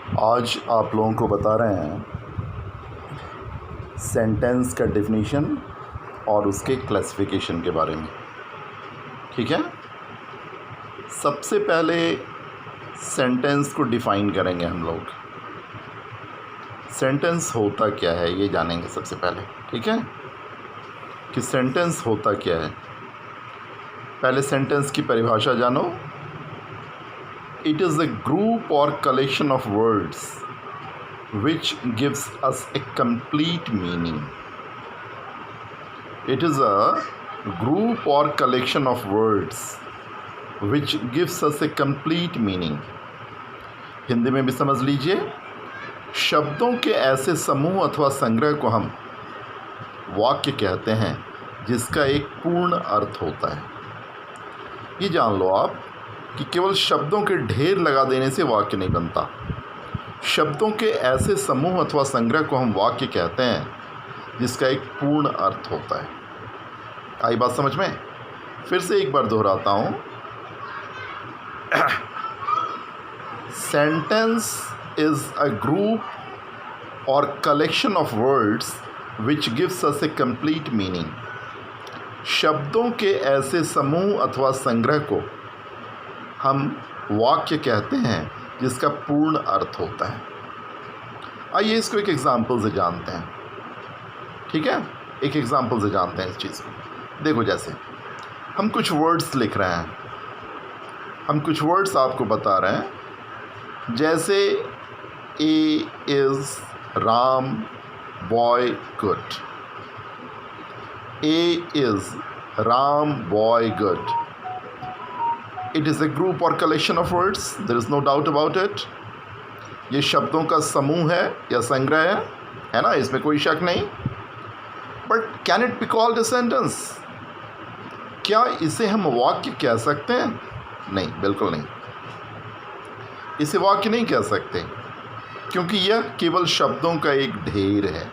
आज आप लोगों को बता रहे हैं सेंटेंस का डेफिनेशन और उसके क्लासिफिकेशन के बारे में। ठीक है, सबसे पहले सेंटेंस को डिफ़ाइन करेंगे हम लोग। सेंटेंस होता क्या है ये जानेंगे सबसे पहले। ठीक है, कि सेंटेंस होता क्या है। पहले सेंटेंस की परिभाषा जानो। It is a group or collection of words which gives us a complete meaning. It is a group or collection of words which gives us a complete meaning. Hindi में भी समझ लीजिए, शब्दों के ऐसे समूह अथवा संग्रह को हम वाक्य कहते हैं जिसका एक पूर्ण अर्थ होता है। ये जान लो आप कि केवल शब्दों के ढेर लगा देने से वाक्य नहीं बनता। शब्दों के ऐसे समूह अथवा संग्रह को हम वाक्य कहते हैं जिसका एक पूर्ण अर्थ होता है। आई बात समझ में? फिर से एक बार दोहराता हूँ। सेंटेंस इज अ ग्रुप और collection of words which gives us A complete meaning. शब्दों के ऐसे समूह अथवा संग्रह को हम वाक्य कहते हैं जिसका पूर्ण अर्थ होता है। आइए इसको एक एग्जाम्पल से जानते हैं। ठीक है, एक एग्जाम्पल से जानते हैं इस चीज़ को। देखो, जैसे हम कुछ वर्ड्स लिख रहे हैं, हम कुछ वर्ड्स आपको बता रहे हैं। जैसे A is Ram boy good. A is Ram boy good. It is a group or collection of words. There is no doubt about it. ये शब्दों का समूह है या संग्रह है ना, इसमें कोई शक नहीं। But can it be called a sentence? क्या इसे हम वाक्य कह सकते हैं? नहीं, बिल्कुल नहीं। इसे वाक्य नहीं कह सकते क्योंकि यह केवल शब्दों का एक ढेर है।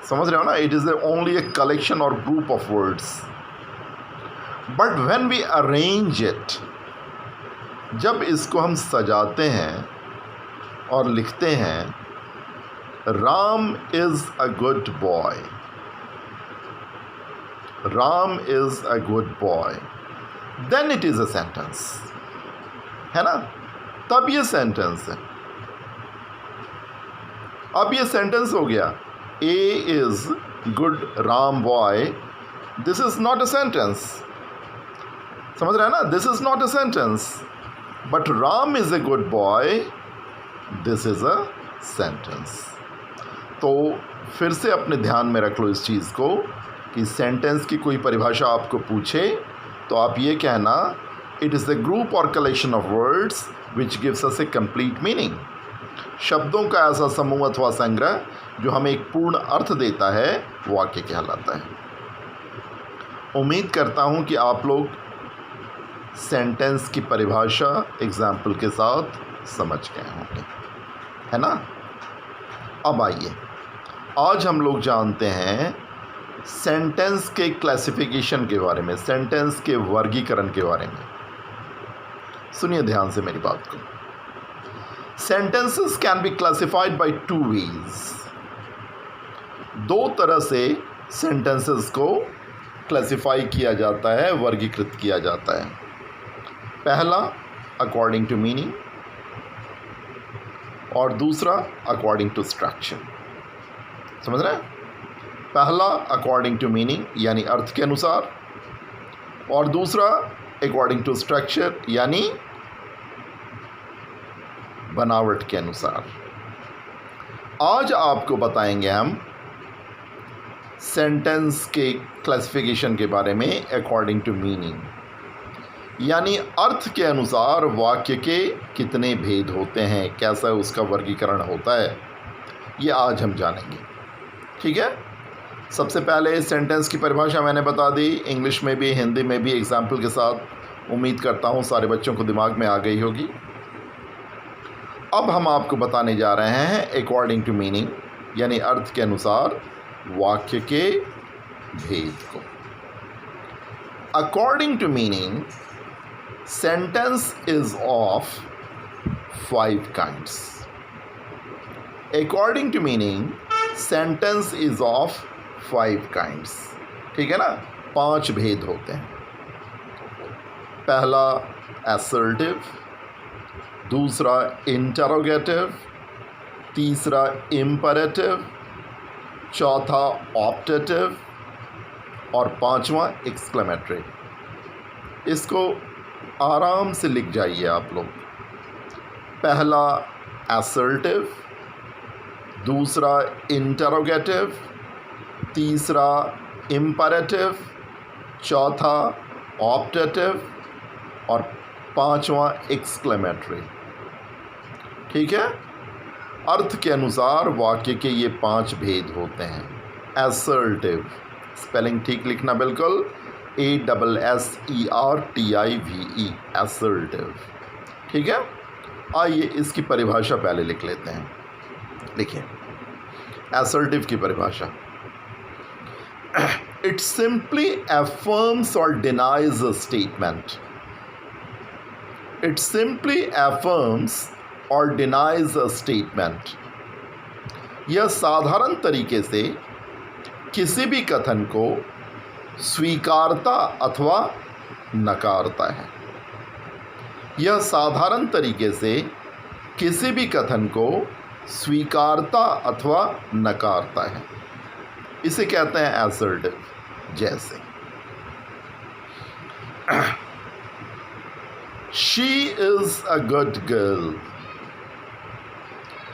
समझ रहे हो ना? It is only a collection or group of words. But when we arrange it, जब इसको हम सजाते हैं और लिखते हैं Ram is a good boy, Ram is a good boy, then it is a sentence, है ना? तब ये सेंटेंस है। अब ये सेंटेंस हो गया। A is good Ram boy, this is not a sentence. समझ रहे हैं ना? This is not a sentence, but Ram is a good boy, this is a sentence. तो फिर से अपने ध्यान में रख लो इस चीज़ को कि सेंटेंस की कोई परिभाषा आपको पूछे तो आप ये कहना, इट इज़ द ग्रुप और collection of words which gives us A complete meaning. शब्दों का ऐसा समूह अथवा संग्रह जो हमें एक पूर्ण अर्थ देता है, वाक्य कहलाता है। उम्मीद करता हूँ कि आप लोग सेंटेंस की परिभाषा एग्जाम्पल के साथ समझ गए होंगे, है ना? अब आइए, आज हम लोग जानते हैं सेंटेंस के क्लासिफिकेशन के बारे में, सेंटेंस के वर्गीकरण के बारे में। सुनिए ध्यान से मेरी बात को। Sentences can be classified by two ways. दो तरह से सेंटेंसेस को क्लासिफाई किया जाता है, वर्गीकृत किया जाता है। पहला अकॉर्डिंग टू मीनिंग और दूसरा अकॉर्डिंग टू स्ट्रक्चर। समझ रहे हैं? पहला अकॉर्डिंग टू मीनिंग यानी अर्थ के अनुसार, और दूसरा अकॉर्डिंग टू स्ट्रक्चर यानी बनावट के अनुसार। आज आपको बताएंगे हम सेंटेंस के क्लासिफिकेशन के बारे में अकॉर्डिंग टू मीनिंग, यानी अर्थ के अनुसार वाक्य के कितने भेद होते हैं, कैसा उसका वर्गीकरण होता है, ये आज हम जानेंगे। ठीक है, सबसे पहले सेंटेंस की परिभाषा मैंने बता दी, इंग्लिश में भी हिंदी में भी एग्जाम्पल के साथ। उम्मीद करता हूँ सारे बच्चों को दिमाग में आ गई होगी। अब हम आपको बताने जा रहे हैं अकॉर्डिंग टू मीनिंग, यानी अर्थ के अनुसार वाक्य के भेद को। According to meaning, sentence is of 5 kinds. According to meaning, sentence is of 5 kinds. ठीक है ना, 5 भेद होते हैं. पहला assertive, दूसरा interrogative, तीसरा imperative, चौथा optative और पांचवा exclamatory. इसको आराम से लिख जाइए आप लोग. पहला assertive, दूसरा interrogative, तीसरा imperative, चौथा optative और पांचवा exclamatory. ठीक है. अर्थ के अनुसार वाक्य के ये 5 भेद होते हैं. assertive, स्पेलिंग ठीक लिखना बिल्कुल, ASSERTIVE, assertive. ठीक है. आइए इसकी परिभाषा पहले लिख लेते हैं. देखिए assertive की परिभाषा, it simply affirms or denies a statement. It simply affirms or denies a statement. यह साधारण तरीके से किसी भी कथन को स्वीकारता अथवा नकारता है. यह साधारण तरीके से किसी भी कथन को स्वीकारता अथवा नकारता है. इसे कहते हैं assertive. जैसे she is a good girl.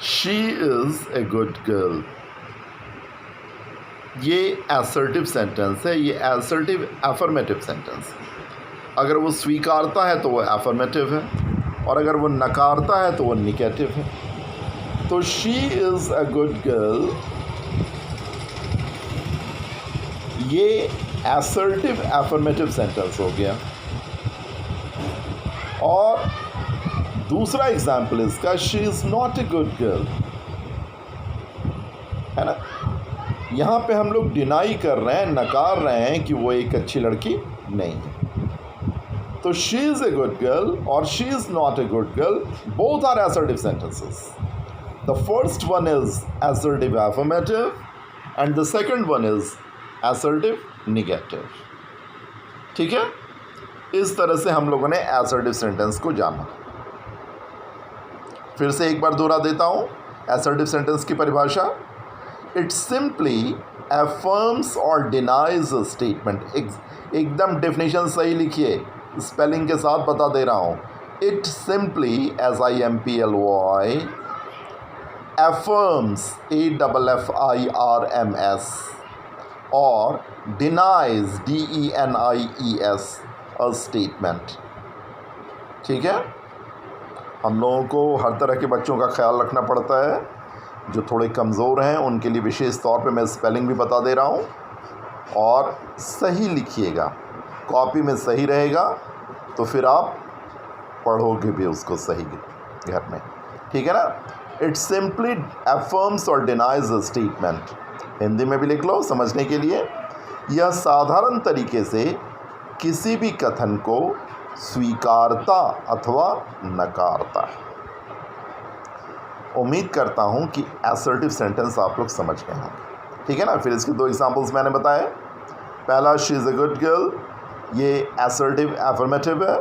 She is a good girl. ये assertive सेंटेंस है. ये assertive affirmative सेंटेंस है. अगर वो स्वीकारता है तो वो affirmative है और अगर वो नकारता है तो वो negative है. तो she is a good girl, ये assertive affirmative सेंटेंस हो गया. और दूसरा एग्जाम्पल इसका, she is not a good girl, है ना. यहाँ पे हम लोग डिनाई कर रहे हैं, नकार रहे हैं कि वो एक अच्छी लड़की नहीं है. तो she is a good girl और she is not a good girl, both are assertive sentences. The first one is assertive affirmative and the second one is assertive negative. ठीक है. इस तरह से हम लोगों ने assertive sentence को जाना. फिर से एक बार दोहरा देता हूँ assertive sentence की परिभाषा. It simply affirms or denies a statement. एकदम definition सही लिखिए, स्पेलिंग के साथ बता दे रहा हूँ. It simply, SIMPLY, affirms, AFFIRMS, और denies, DENIES, a statement. ठीक है. हम लोगों को हर तरह के बच्चों का ख्याल रखना पड़ता है. जो थोड़े कमज़ोर हैं उनके लिए विशेष तौर पे मैं स्पेलिंग भी बता दे रहा हूँ. और सही लिखिएगा, कॉपी में सही रहेगा तो फिर आप पढ़ोगे भी उसको सही घर में. ठीक है ना. इट सिंपली अफर्म्स और डिनाइज अ स्टेटमेंट. हिंदी में भी लिख लो समझने के लिए. यह साधारण तरीके से किसी भी कथन को स्वीकारता अथवा नकारता है. उम्मीद करता हूँ कि assertive सेंटेंस आप लोग समझ गए हैं. ठीक है ना. फिर इसके 2 एग्जांपल्स मैंने बताए. पहला she is a good girl, ये assertive affirmative है,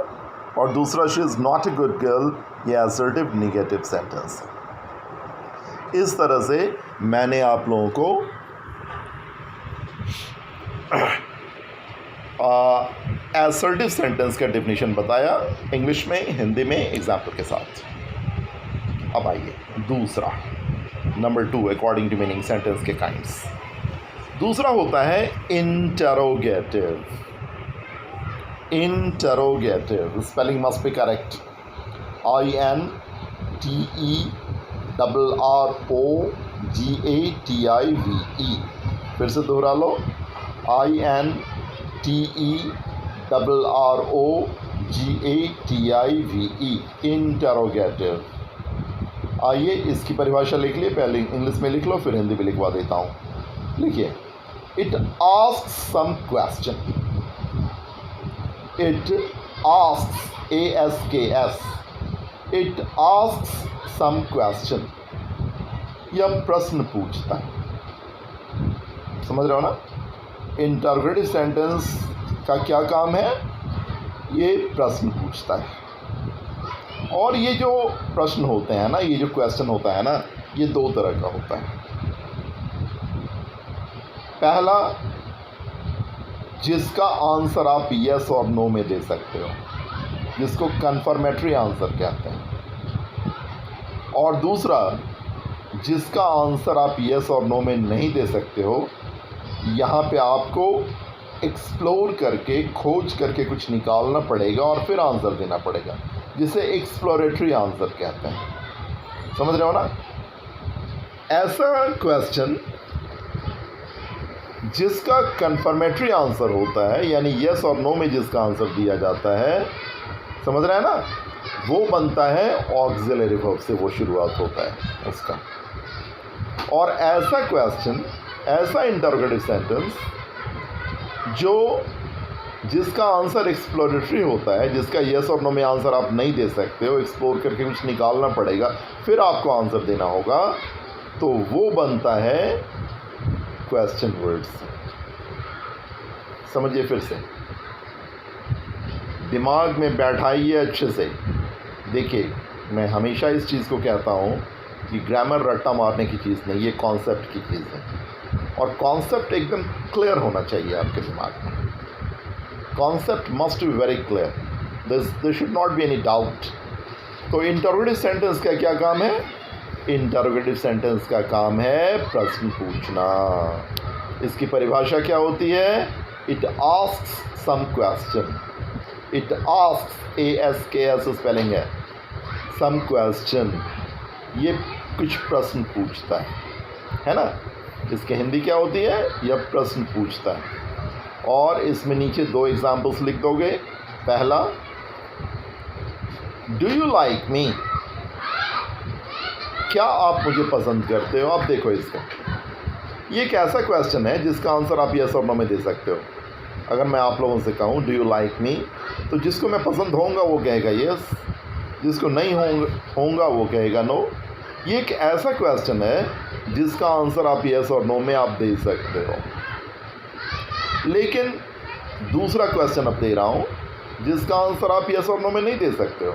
और दूसरा she is not a good girl, ये assertive negative सेंटेंस है. इस तरह से मैंने आप लोगों को assertive सेंटेंस का डेफिनेशन बताया, इंग्लिश में, हिंदी में, एग्जाम्पल के साथ. अब आइए दूसरा, number 2, according to meaning sentence के काइंड्स. दूसरा होता है interrogative. Interrogative, spelling must be correct. INTERROGATIVE. फिर से दोहरा लो. INTERROGATIVE, interrogative. आइए इसकी परिभाषा लिख लिए. पहले इंग्लिश में लिख लो, फिर हिंदी में लिखवा देता हूँ. लिखिए. It asks some question. It asks, ASKS, it asks some question, यह प्रश्न पूछता है। समझ रहे हो ना? इंटरोगेटिव सेंटेंस का क्या काम है? ये प्रश्न पूछता है। और ये जो प्रश्न होते हैं ना, ये जो क्वेश्चन होता है ना, ये दो तरह का होता है। पहला, जिसका आंसर आप यस और नो में दे सकते हो, जिसको कन्फर्मेटरी आंसर कहते हैं। और दूसरा, जिसका आंसर आप यस और नो में नहीं दे सकते हो, यहाँ पे आपको एक्सप्लोर करके, खोज करके कुछ निकालना पड़ेगा और फिर आंसर देना पड़ेगा, जिसे एक्सप्लोरेटरी आंसर कहते हैं। समझ रहे हो ना? ऐसा क्वेश्चन जिसका कन्फर्मेटरी आंसर होता है, यानी यस और नो में जिसका आंसर दिया जाता है, समझ रहे हैं ना, वो बनता है ऑक्सिलरी वर्ब से, वो शुरुआत होता है उसका। और ऐसा क्वेश्चन, ऐसा इंटरोगेटिव सेंटेंस जिसका आंसर एक्सप्लोरेटरी होता है, जिसका यस और नो में आंसर आप नहीं दे सकते हो, एक्सप्लोर करके कुछ निकालना पड़ेगा, फिर आपको आंसर देना होगा, तो वो बनता है क्वेश्चन वर्ड्स। समझिए फिर से, दिमाग में बैठाइए अच्छे से। देखिए, मैं हमेशा इस चीज़ को कहता हूँ कि ग्रामर रट्टा मारने की चीज़ नहीं, ये कॉन्सेप्ट की चीज़ है। और कॉन्सेप्ट एकदम क्लियर होना चाहिए आपके दिमाग में। Concept must be very clear, there should not be any doubt. तो इंटरोगेटिव सेंटेंस का क्या काम है? इंटरोगेटिव सेंटेंस का काम है प्रश्न पूछना। इसकी परिभाषा क्या होती है? It asks some question. It asks, ASKS spelling है, सम क्वेश्चन, ये कुछ प्रश्न पूछता है ना? इसके हिंदी क्या होती है? यह प्रश्न पूछता है। और इसमें नीचे दो एग्जाम्पल्स लिख दोगे। पहला, डू यू लाइक मी? क्या आप मुझे पसंद करते हो? अब देखो इसका, ये एक ऐसा क्वेश्चन है जिसका आंसर आप यस और नो में दे सकते हो। अगर मैं आप लोगों से कहूँ डू यू लाइक मी, तो जिसको मैं पसंद होऊंगा वो कहेगा यस, जिसको नहीं होऊंगा वो कहेगा नो। ये एक ऐसा क्वेश्चन है जिसका आंसर आप यस और नो में आप दे सकते हो। लेकिन दूसरा क्वेश्चन अब दे रहा हूँ जिसका आंसर आप यस और नो में नहीं दे सकते हो।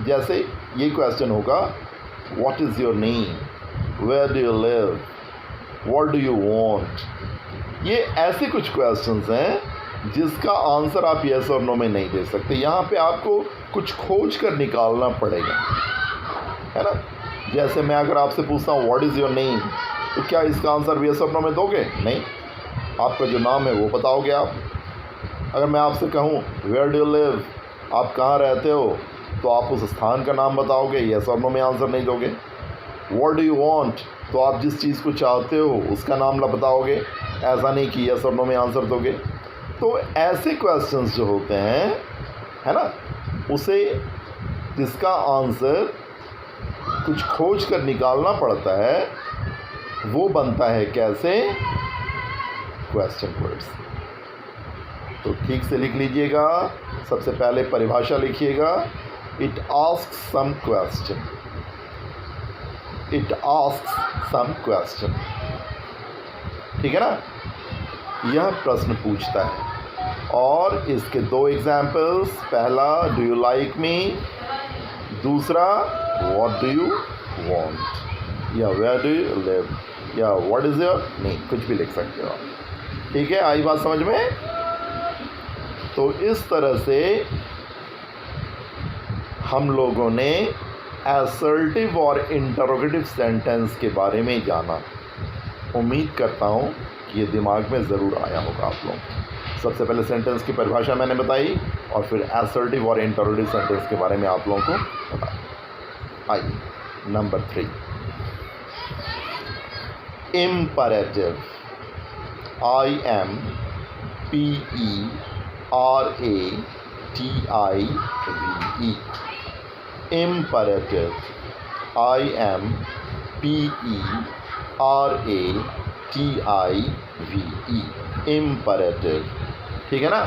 जैसे ये क्वेश्चन होगा, what is your name, where do you live, what do you want. ये ऐसे कुछ क्वेश्चंस हैं जिसका आंसर आप यस और नो में नहीं दे सकते। यहाँ पे आपको कुछ खोज कर निकालना पड़ेगा, है ना? जैसे मैं अगर आपसे पूछता हूँ व्हाट इज़ योर नेम, तो क्या इसका आंसर यस और नो में दोगे? नहीं, आपका जो नाम है वो बताओगे आप। अगर मैं आपसे कहूँ वेयर डू यू लिव, आप कहाँ रहते हो, तो आप उस स्थान का नाम बताओगे, यस और नो में आंसर नहीं दोगे। व्हाट डू यू वांट, तो आप जिस चीज़ को चाहते हो उसका नाम बताओगे, ऐसा नहीं कि यस और नो में आंसर दोगे। तो ऐसे क्वेश्चंस जो होते हैं, है ना, उसे जिसका आंसर कुछ खोज कर निकालना पड़ता है, वो बनता है कैसे? Question words. तो ठीक से लिख लीजिएगा। सबसे पहले परिभाषा लिखिएगा, it asks some question. It asks some question, ठीक है ना? यह प्रश्न पूछता है। और इसके दो एग्जाम्पल्स, पहला डू यू लाइक मी, दूसरा व्हाट डू यू वांट, या वेयर डू यू लिव, या व्हाट इज़ योर नेम, कुछ भी लिख सकते हो। ठीक है, आई बात समझ में? तो इस तरह से हम लोगों ने असर्टिव और इंटरोगेटिव सेंटेंस के बारे में जाना। उम्मीद करता हूँ कि ये दिमाग में ज़रूर आया होगा आप लोग। सबसे पहले सेंटेंस की परिभाषा मैंने बताई, और फिर असर्टिव और इंटरोगेटिव सेंटेंस के बारे में आप लोगों को बताया। आइए number 3, imperative. IMPERATIVE, imperative, IMPERATIVE, imperative, ठीक है ना?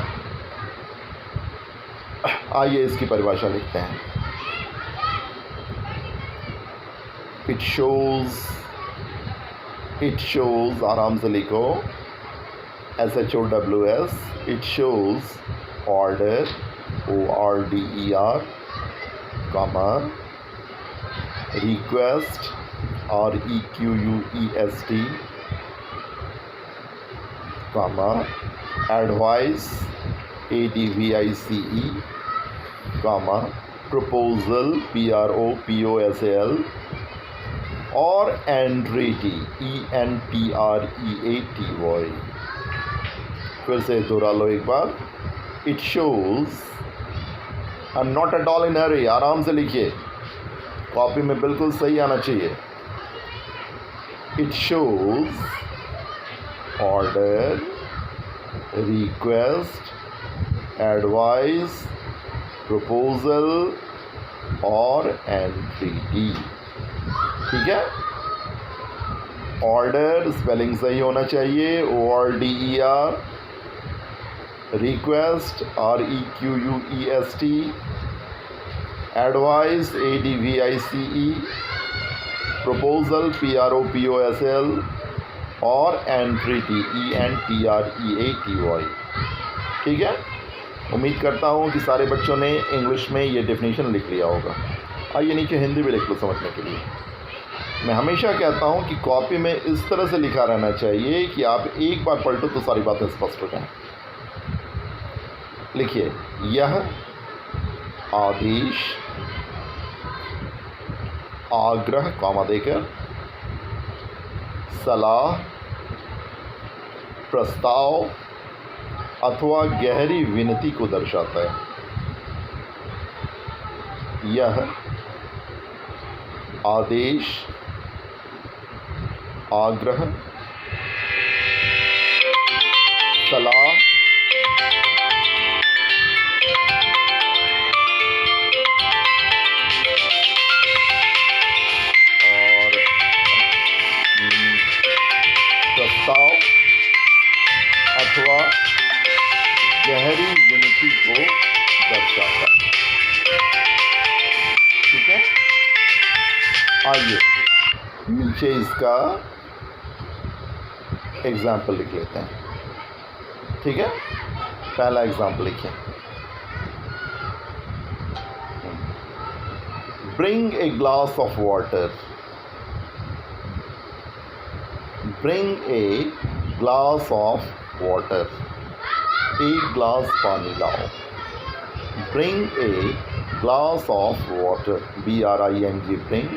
आइए इसकी परिभाषा लिखते हैं। It shows, आराम से लिखो, SHOWS, it shows order, ORDER, comma, request, REQUEST, comma, advice, ADVICE, comma, proposal, PROPOSAL, और entreaty, ENTREATY. फिर से दोहरा लो एक बार. It shows, and not at all in hurry, आराम से लिखिए, कॉपी में बिल्कुल सही आना चाहिए. It shows order, request, advice, proposal और entreaty. ठीक है. ऑर्डर स्पेलिंग सही होना चाहिए, ORDER, request, REQUEST, advice, ADVICE, proposal, PROPOSL और एंट्रीटी, ENTREATY. ठीक है. उम्मीद करता हूँ कि सारे बच्चों ने इंग्लिश में ये डेफिनेशन लिख लिया होगा. आइए नीचे हिंदी भी लिख लो समझने के लिए. मैं हमेशा कहता हूँ कि कॉपी में इस तरह से लिखा रहना चाहिए कि आप एक बार पलटो तो सारी बातें स्पष्ट हो जाएं. लिखिए, यह आदेश आग्रह, कॉमा देकर, सलाह, प्रस्ताव अथवा गहरी विनती को दर्शाता है. यह आदेश आग्रह, सलाह, और प्रस्ताव अथवा गहरी विनती को दर्शाता है. ठीक है. आइए नीचे इसका एग्जाम्पल लिख लेते हैं. ठीक है. पहला एग्जाम्पल लिखिए. Bring a glass of water. Bring a glass of water. एक ग्लास पानी लाओ. Bring a glass of water, BRING, bring.